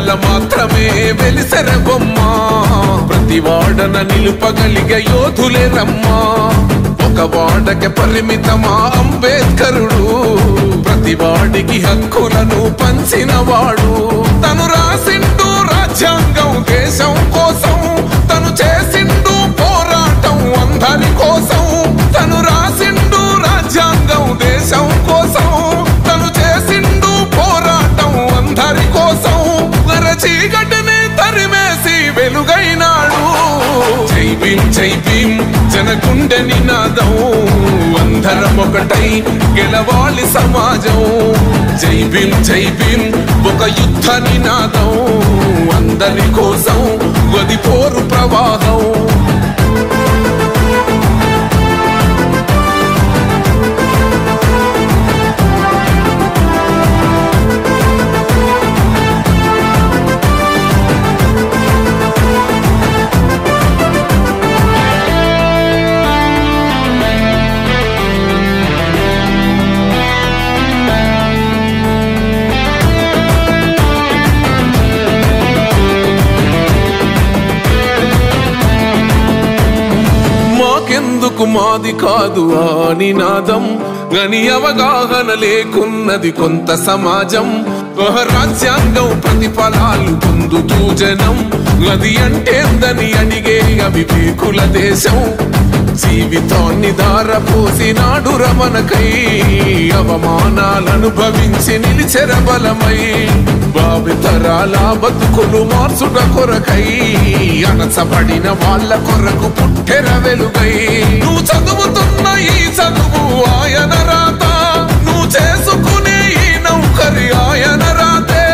వాడల మాత్రమే వెలిసెర బొమ్మ ప్రతి వాడన నిలుపగలిగే యోధులే రమ్మా ఒక వాడకి పరిమితమా అంబేద్కరుడు ప్రతి వాడికి హక్కులను పంచిన వాడు తను రాసిండు రాజ్యాంగం దేశం కోసం తను చేసిండు పోరాటం అందరి కోసం తను రాసిండు రాజ్యాంగం దేశం కోసం తను చేసిండు పోరాటం అందరి కోసం చీకటిని తరిమేసి వెలుగైనాడు జై భీం జనగుండె నినాదం అందరం ఒకటై గెలవాలి సమాజం జై భీం ఒక యుద్ధ నినాదం అందరి కోసం గది పోరు ప్రవాహం మాకెందుకు మాది కాదు ఆ నినాదం గని అవగాహన లేకున్నది కొంత సమాజం రాజ్యాంగం ప్రతిఫలాలు పొందుతూ జనం అది అంటేందని అడిగే అవివేకుల దేశం జీవితాన్ని దారపోసినాడు రమణకై అవమానాలను భవించి నిలిచెర బలమై భావితరాల బతుకులు మార్చుట కొరకై అణచబడిన వాళ్ళ కొరకు పుట్టెర వెలుగై నువ్వు చదువుతున్న ఈ చదువు ఆయన రాత నువ్వు చేసుకునే ఈ నౌకరి ఆయన రాతే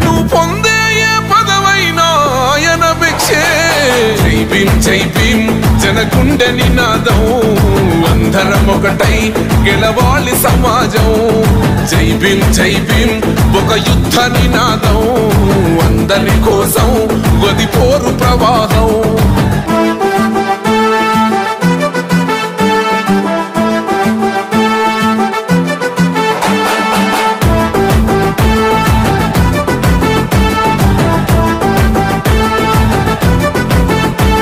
నువ్వు పొందే ఏ పదవైనా ఆయన భిక్షే జై భీం జనగుండె నినాదం అందరం ఒకటై గెలవాలి సమాజం జై భీం ఒక యుద్ధ నినాదం అందరి కోసం గది పోరు ప్రవాహం